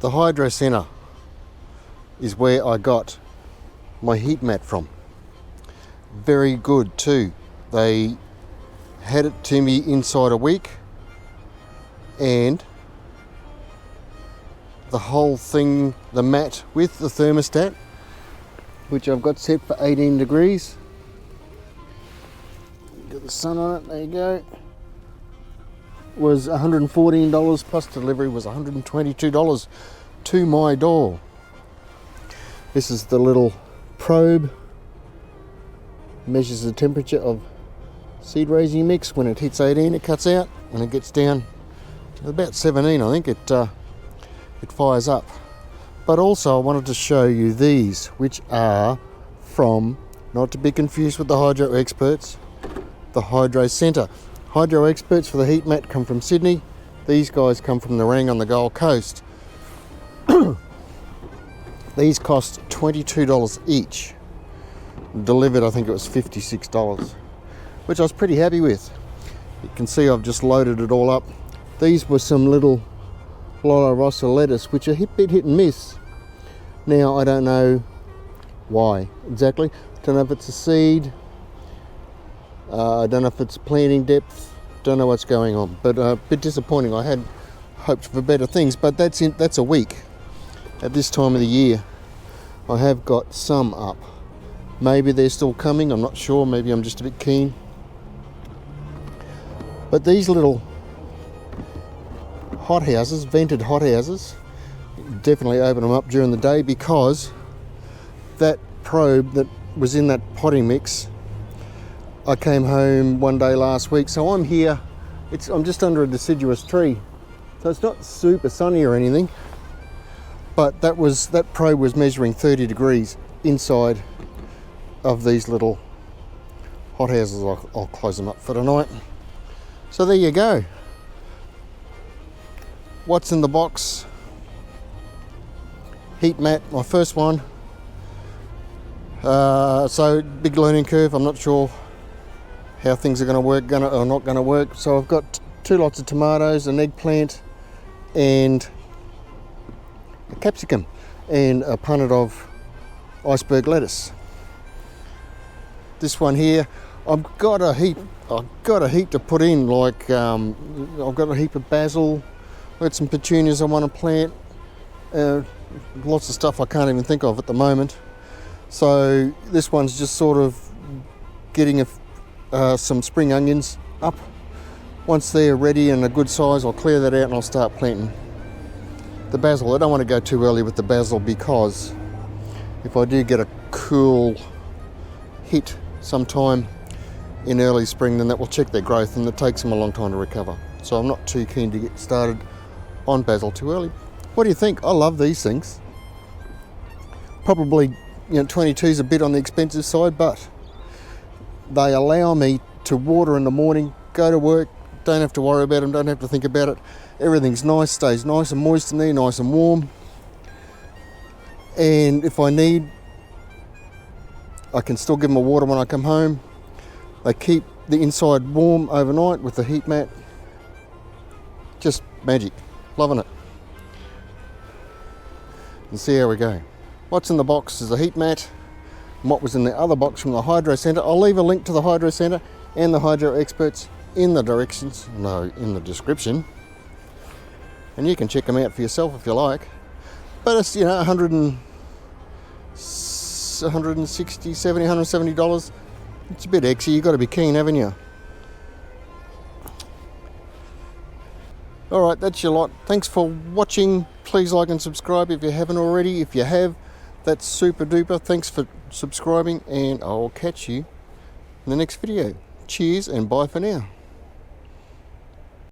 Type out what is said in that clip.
The ℙ𝕃𝕸𝔸𝕊 is where I got my heat mat from. Very good too. They had it to me inside a week, and the whole thing, the mat with the thermostat, which I've got set for 18 degrees. Got the sun on it, there you go. Was $114 plus delivery was $122 to my door. This is the little probe, measures the temperature of seed raising mix. When it hits 18 it cuts out. When it gets down to about 17 I think it fires up. But also I wanted to show you these, which are from, not to be confused with the Hydro Experts, the ℙ𝕃𝕸𝔸𝕊. Hydro Experts for the heat mat come from Sydney. These guys come from Nerang on the Gold Coast. These cost $22 each. Delivered I think it was $56, which I was pretty happy with. You can see I've just loaded it all up. These were some little ℚ𝕃𝕼 lettuce, which are a bit hit and miss. Now I don't know why exactly. Don't know if it's a seed. I don't know if it's planting depth. Don't know what's going on, but a bit disappointing. I had hoped for better things, but that's a week. At this time of the year, I have got some up. Maybe they're still coming, I'm not sure. Maybe I'm just a bit keen. But these little hothouses, vented hothouses, definitely open them up during the day, because that probe that was in that potting mix, I came home one day last week, so I'm here. I'm just under a deciduous tree, so it's not super sunny or anything. But that probe was measuring 30 degrees inside of these little hothouses. I'll close them up for tonight. So there you go. What's in the box? Heat mat, my first one. So big learning curve. I'm not sure how things are going to work, or not going to work. So I've got 2 lots of tomatoes, an eggplant, and a capsicum, and a punnet of iceberg lettuce. This one here, I've got a heap to put in. Like I've got a heap of basil. I've got some petunias I want to plant. Lots of stuff I can't even think of at the moment. So this one's just sort of getting some spring onions up. Once they're ready and a good size, I'll clear that out and I'll start planting the basil. I don't want to go too early with the basil, because if I do get a cool hit sometime in early spring, then that will check their growth and it takes them a long time to recover. So I'm not too keen to get started on basil too early. What do you think? I love these things. Probably 22 is a bit on the expensive side, but they allow me to water in the morning, go to work, don't have to worry about them, don't have to think about it. Everything's nice, stays nice and moist in there, nice and warm. And if I need, I can still give them a water when I come home. They keep the inside warm overnight with the heat mat. Just magic. Loving it. And see how we go. What's in the box is the heat mat. And what was in the other box from the Hydro Centre. I'll leave a link to the Hydro Centre and the Hydro Experts in the in the description. And you can check them out for yourself if you like. But it's, $160, $70, $170. It's a bit exy. You've got to be keen, haven't you? Alright, that's your lot. Thanks for watching. Please like and subscribe if you haven't already. If you have, that's super duper. Thanks for subscribing, and I'll catch you in the next video. Cheers and bye for now.